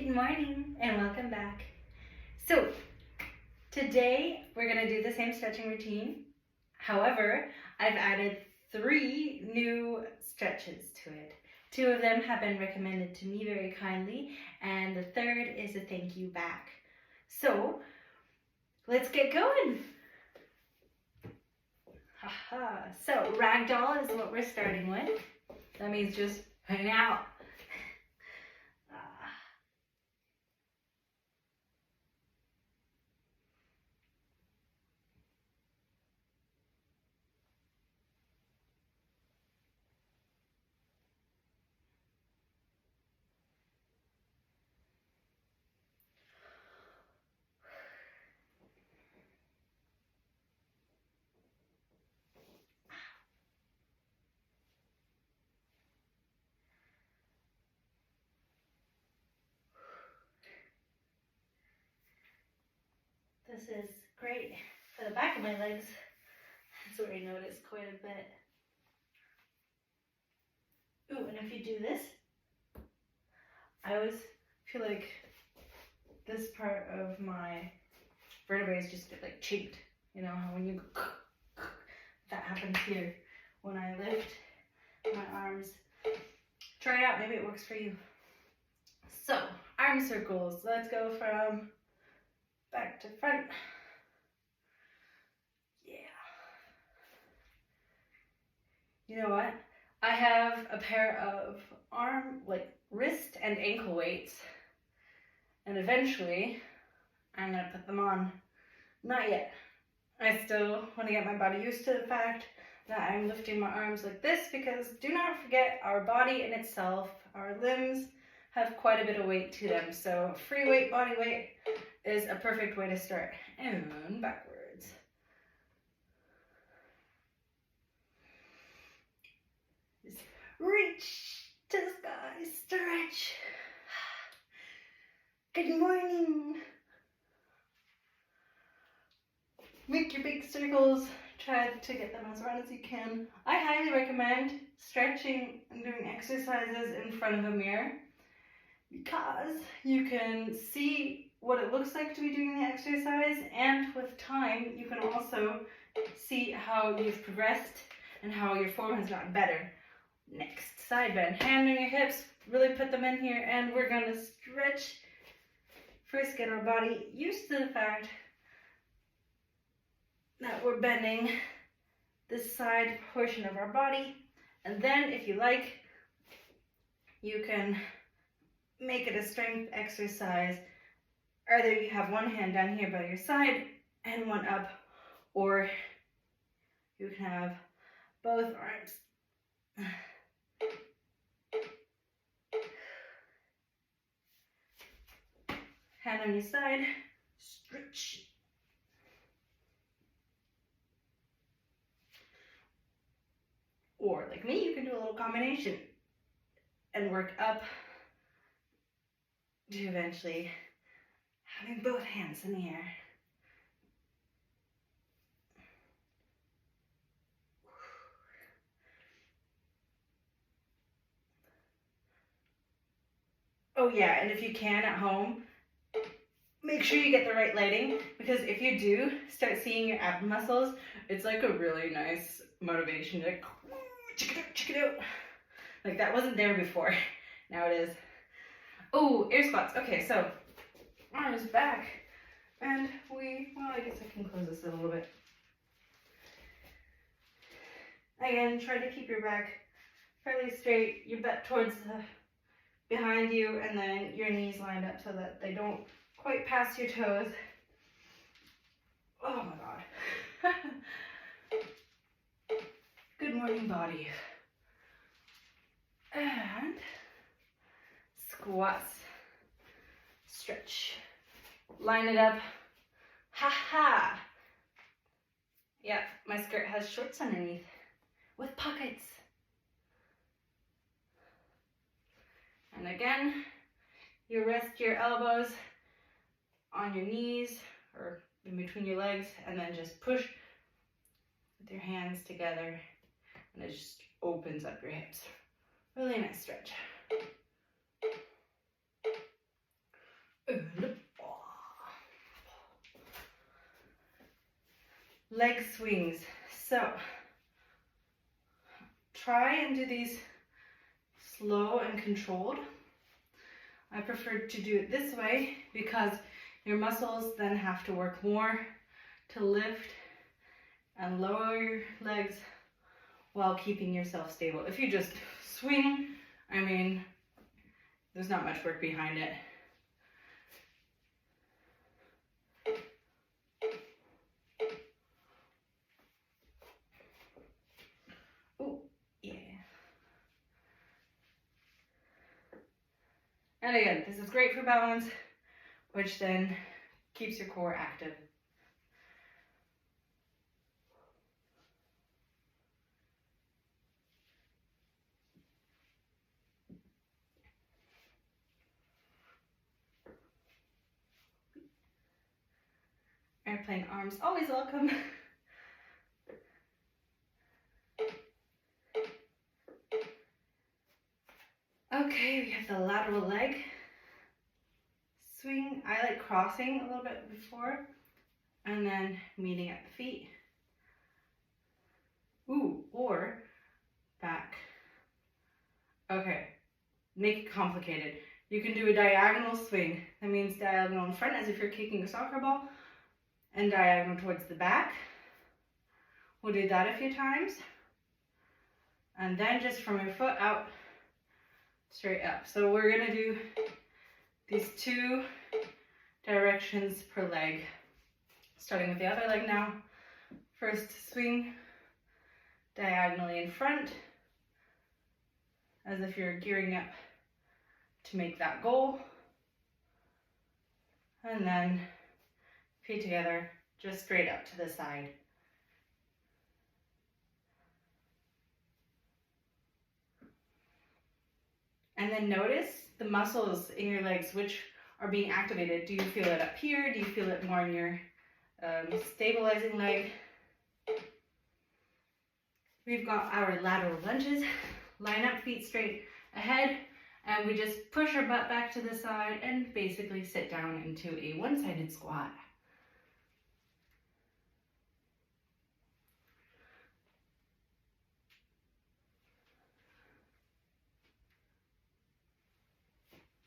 Good morning and welcome back. So today we're going to do the same stretching routine. However, I've added 3 new stretches to it. 2 of them have been recommended to me very kindly, and the third is a thank you back. So let's get going. So ragdoll is what we're starting with. That means just hang out. This is great for the back of my legs. That's where I notice quite a bit. Ooh, and if you do this, I always feel like this part of my vertebrae just get like chinked. You know how when you go, that happens here when I lift my arms. Try it out, maybe it works for you. So, arm circles. Let's go from back to front. Yeah. You know what? I have a pair of wrist and ankle weights, and eventually I'm gonna put them on. Not yet. I still want to get my body used to the fact that I'm lifting my arms like this, because do not forget, our body in itself, our limbs have quite a bit of weight to them. So free weight, body weight is a perfect way to start. And backwards. Just reach to the sky, stretch. Good morning. Make your big circles. Try to get them as round as you can. I highly recommend stretching and doing exercises in front of a mirror, because you can see what it looks like to be doing the exercise, and with time you can also see how you've progressed and how your form has gotten better. Next, side bend. Hand on your hips, really put them in here, and we're going to stretch. First, get our body used to the fact that we're bending this side portion of our body, and then if you like, you can make it a strength exercise. Either you have one hand down here by your side and one up, or you can have both arms. Hand on your side, stretch. Or like me, you can do a little combination and work up to eventually having both hands in the air. Oh yeah, and if you can at home, make sure you get the right lighting, because if you do start seeing your ab muscles, it's like a really nice motivation to like, check it out. Like that wasn't there before, now it is. Oh, air squats. Okay, so arms back, and I guess I can close this a little bit. Again, try to keep your back fairly straight, your butt towards behind you, and then your knees lined up so that they don't quite pass your toes. Oh my God. Good morning, body. And squats. Stretch. Line it up. Ha ha. Yeah, my skirt has shorts underneath with pockets. And again, you rest your elbows on your knees or in between your legs, and then just push with your hands together, and it just opens up your hips. Really nice stretch. leg swings. So try and do these slow and controlled. I prefer to do it this way because your muscles then have to work more to lift and lower your legs while keeping yourself stable. If you just swing, I mean, there's not much work behind it. Oh, yeah. And again, this is great for balance, which then keeps your core active. Airplane arms, always welcome. Okay, we have the lateral leg swing. I like crossing a little bit before and then meeting at the feet. Ooh, or back. Okay, make it complicated. You can do a diagonal swing. That means diagonal in front as if you're kicking a soccer ball, and diagonal towards the back. We'll do that a few times. And then just from your foot out, straight up. So we're gonna do these 2 directions per leg. Starting with the other leg now. First swing diagonally in front, as if you're gearing up to make that goal. And then feet together, just straight up to the side. And then notice the muscles in your legs which are being activated. Do you feel it up here? Do you feel it more in your stabilizing leg? We've got our lateral lunges. Line up, feet straight ahead, and we just push our butt back to the side and basically sit down into a one-sided squat.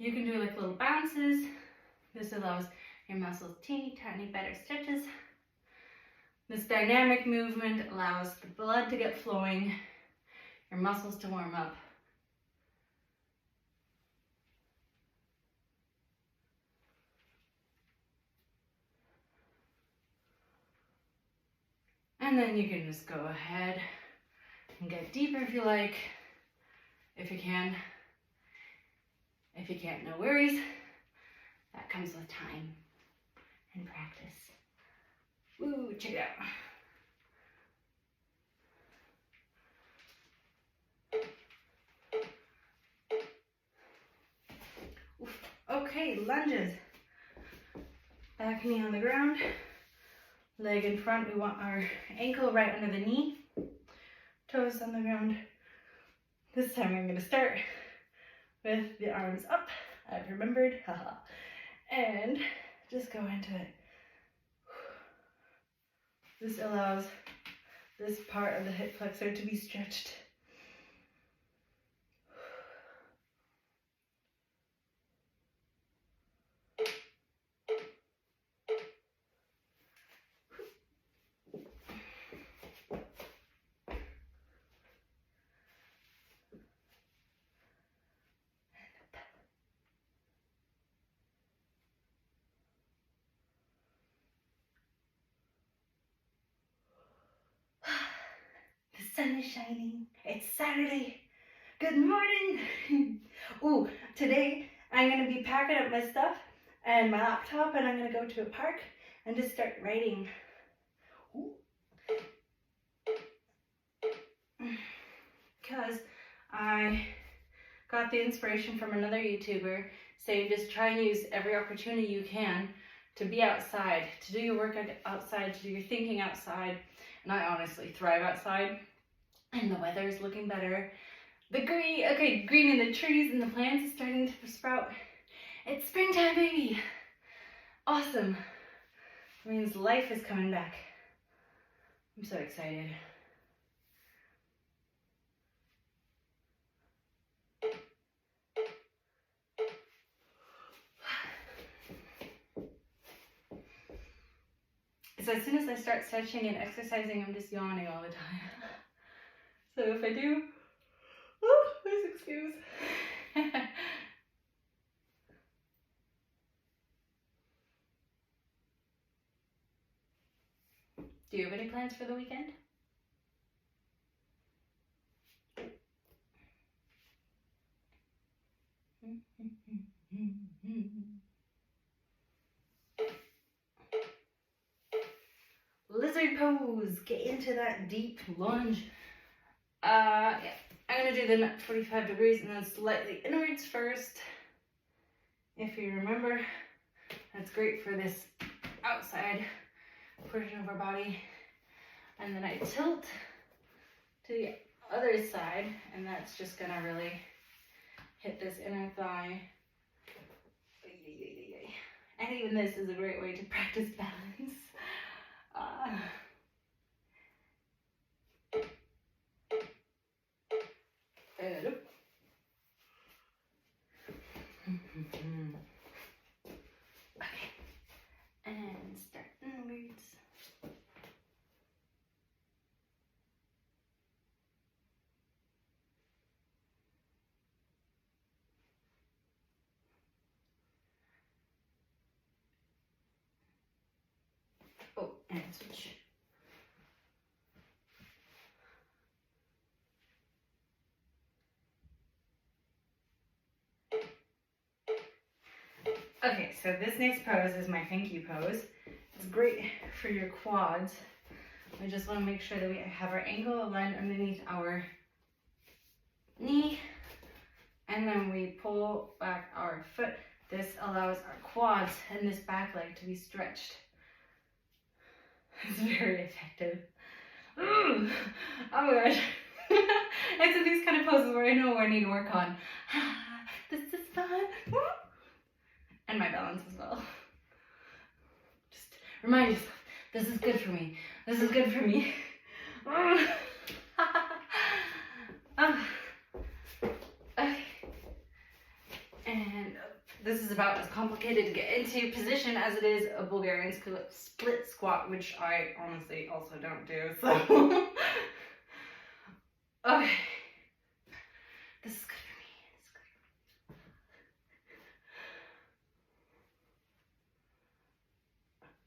You can do like little bounces. This allows your muscles teeny tiny better stretches. This dynamic movement allows the blood to get flowing, your muscles to warm up. And then you can just go ahead and get deeper if you like, if you can. If you can't, no worries. That comes with time and practice. Ooh, check it out. Oof. Okay, lunges. Back knee on the ground, leg in front. We want our ankle right under the knee, toes on the ground. This time I'm going to start with the arms up. I've remembered, haha. And just go into it. This allows this part of the hip flexor to be stretched. The sun is shining. It's Saturday. Good morning. Ooh, today I'm going to be packing up my stuff and my laptop, and I'm going to go to a park and just start writing. Because I got the inspiration from another YouTuber saying just try and use every opportunity you can to be outside, to do your work outside, to do your thinking outside. And I honestly thrive outside, and the weather is looking better. The green in the trees and the plants is starting to sprout. It's springtime, baby. Awesome. It means life is coming back. I'm so excited. So as soon as I start stretching and exercising, I'm just yawning all the time. So if I do, please excuse. Do you have any plans for the weekend? Lizard pose. Get into that deep lunge. Yeah, I'm gonna do the 45 degrees and then slightly inwards first. If you remember, that's great for this outside portion of our body. And then I tilt to the other side, and that's just gonna really hit this inner thigh. And even this is a great way to practice balance. Okay, and start inwards. Oh, and switch. Okay, so this next pose is my thank you pose. It's great for your quads. We just want to make sure that we have our ankle aligned underneath our knee, and then we pull back our foot. This allows our quads and this back leg to be stretched. It's very effective. Oh my gosh. It's in these kind of poses where I know I need to work on. This is fun. And my balance as well. Just remind yourself, this is good for me. This is good for me. Okay. And this is about as complicated to get into position as it is a Bulgarian split squat, which I honestly also don't do, so. Okay. This is good for me. This is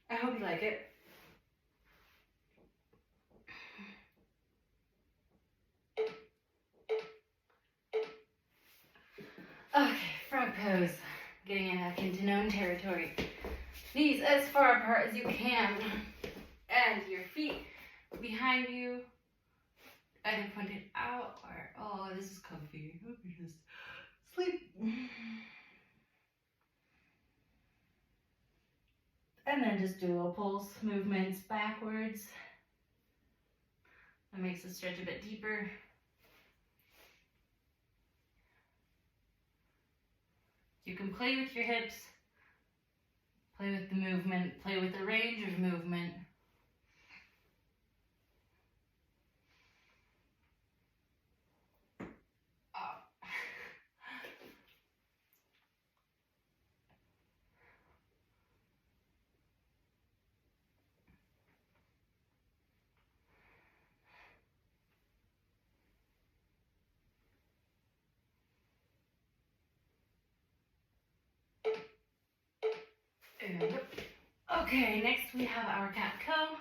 good. I hope you like it. Okay, front pose. Getting back into known territory. Knees as far apart as you can. And your feet behind you. Either pointed out or, oh, this is comfy. Let me just sleep. And then just do little pulse movements backwards. That makes the stretch a bit deeper. You can play with your hips, play with the movement, play with the range of movement. Okay, next we have our cat-cow.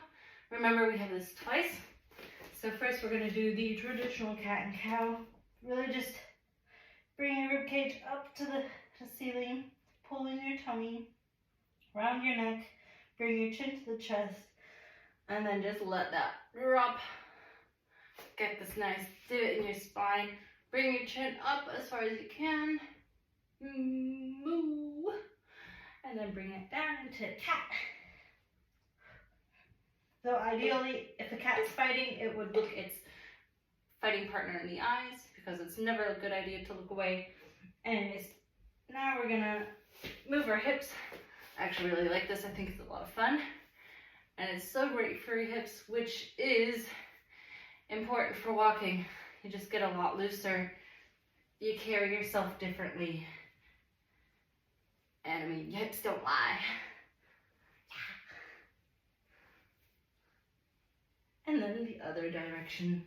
Remember, we have this twice. So first we're going to do the traditional cat and cow. Really just bring your rib cage up to the ceiling, pull in your tummy, round your neck, bring your chin to the chest, and then just let that drop. Get this nice divot in your spine. Bring your chin up as far as you can. Moo. And then bring it down into cat. So ideally, if the cat's fighting, it would look its fighting partner in the eyes, because it's never a good idea to look away. Anyways, now we're gonna move our hips. I actually really like this. I think it's a lot of fun. And it's so great for your hips, which is important for walking. You just get a lot looser. You carry yourself differently. And I mean, your hips don't lie. And then the other direction.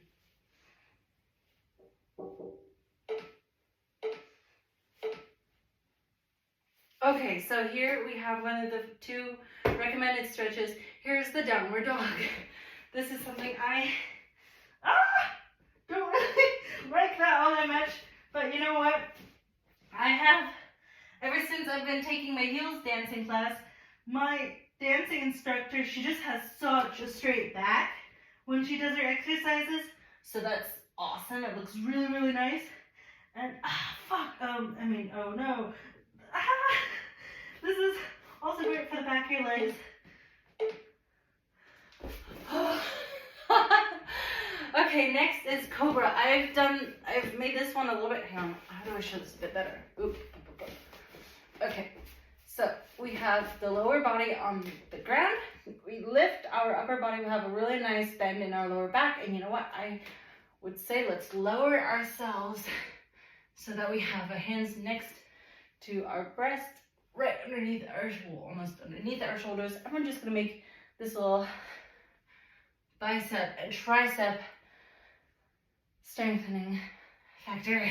Okay, so here we have one of the 2 recommended stretches. Here's the downward dog. This is something I don't really like that all that much, but you know what? I have, ever since I've been taking my heels dancing class, my dancing instructor, she just has such a straight back when she does her exercises, so that's awesome. It looks really, really nice. And oh no. This is also great for the back of your legs. Okay, next is cobra. I've made this one a little bit, hang on, how do I show this a bit better? Oop. Okay, so we have the lower body on the ground. We lift our upper body. We have a really nice bend in our lower back. And you know what? I would say let's lower ourselves so that we have our hands next to our breast, right underneath our, almost underneath our shoulders. And we're just gonna make this little bicep and tricep strengthening factor.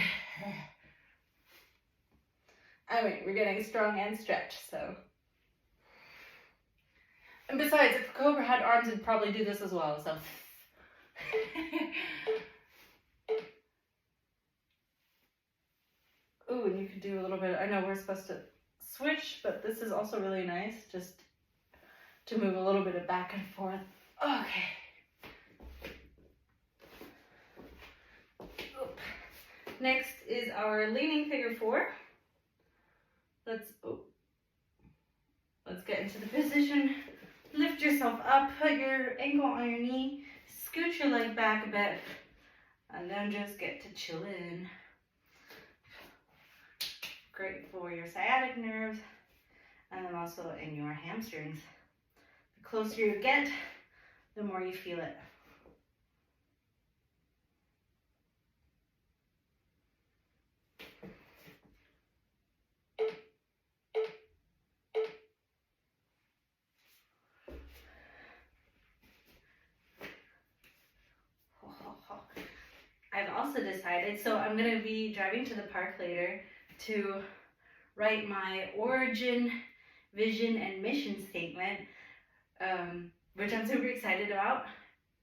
I mean, we're getting strong and stretched, so. And besides, if Cobra had arms, it'd probably do this as well, so. Ooh, and you could do a little bit, I know we're supposed to switch, but this is also really nice, just to move a little bit of back and forth. Okay. Oop. Next is our leaning figure 4. Let's get into the position. Lift yourself up, put your ankle on your knee, scoot your leg back a bit, and then just get to chill in. Great for your sciatic nerves, and then also in your hamstrings. The closer you get, the more you feel it. I've also decided, so I'm going to be driving to the park later to write my origin, vision, and mission statement, which I'm super excited about.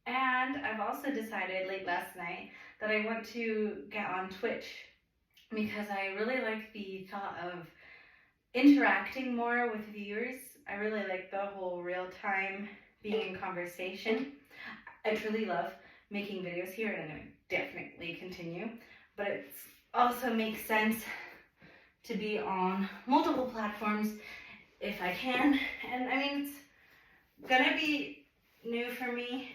And I've also decided late last night that I want to get on Twitch because I really like the thought of interacting more with viewers. I really like the whole real-time being in conversation. I truly love making videos here, and I'm going to definitely continue, but it also makes sense to be on multiple platforms if I can. And I mean, it's gonna be new for me,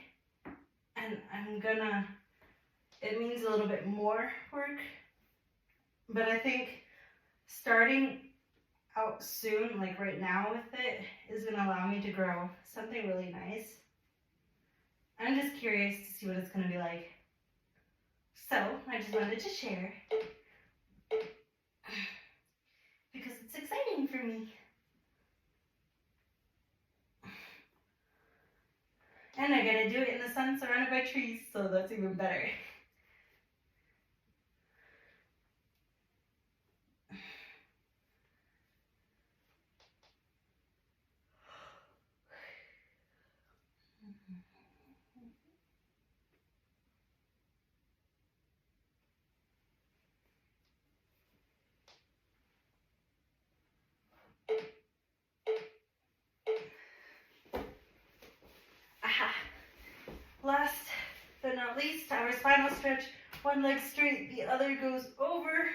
and it means a little bit more work, but I think starting out soon, like right now with it, is gonna allow me to grow something really nice. I'm just curious to see what it's gonna be like. So I just wanted to share because it's exciting for me. And I get to do it in the sun surrounded by trees, so that's even better. Aha. Last but not least, our spinal stretch. One leg straight, the other goes over.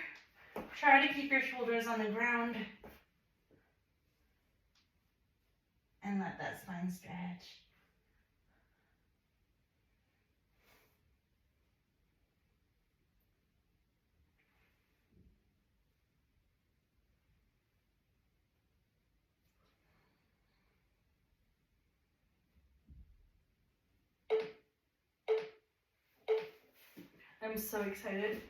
Try to keep your shoulders on the ground. And let that spine stretch. I'm so excited.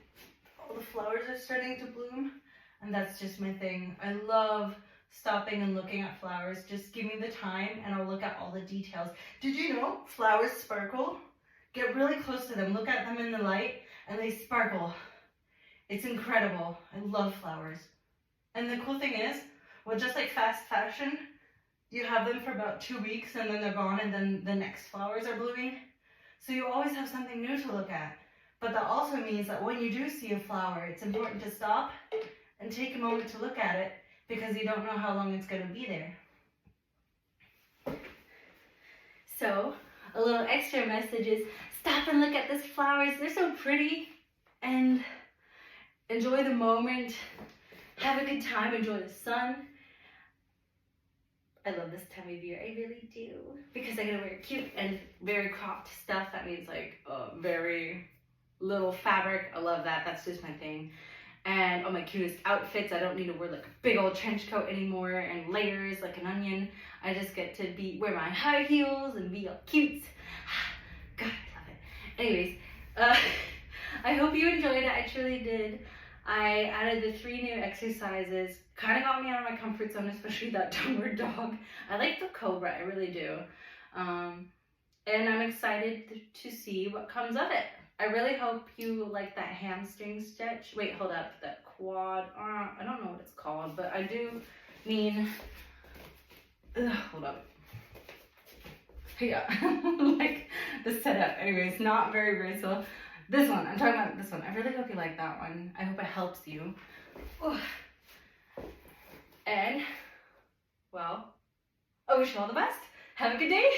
All the flowers are starting to bloom, and that's just my thing. I love stopping and looking at flowers. Just give me the time and I'll look at all the details. Did you know flowers sparkle? Get really close to them, look at them in the light, and they sparkle. It's incredible. I love flowers. And the cool thing is, well, just like fast fashion, you have them for about 2 weeks and then they're gone, and then the next flowers are blooming. So you always have something new to look at. But that also means that when you do see a flower, it's important to stop and take a moment to look at it, because you don't know how long it's going to be there. So a little extra message is stop and look at these flowers. They're so pretty, and enjoy the moment. Have a good time. Enjoy the sun. I love this time of year. I really do. Because I get to wear cute and very cropped stuff. That means like very little fabric. I love that. That's just my thing. And all my cutest outfits. I don't need to wear like a big old trench coat anymore and layers like an onion. I just get to wear my high heels and be all cute. God, I love it. Anyways, I hope you enjoyed it. I truly did. I added the 3 new exercises. Kind of got me out of my comfort zone, especially that downward dog. I like the cobra, I really do. And I'm excited to see what comes of it. I really hope you like that hamstring stretch. Wait, hold up. That quad. I don't know what it's called, but I do mean. Hold up. Yeah, like the setup. Anyways, not very graceful. This one. I'm talking about this one. I really hope you like that one. I hope it helps you. And, well, I wish you all the best. Have a good day.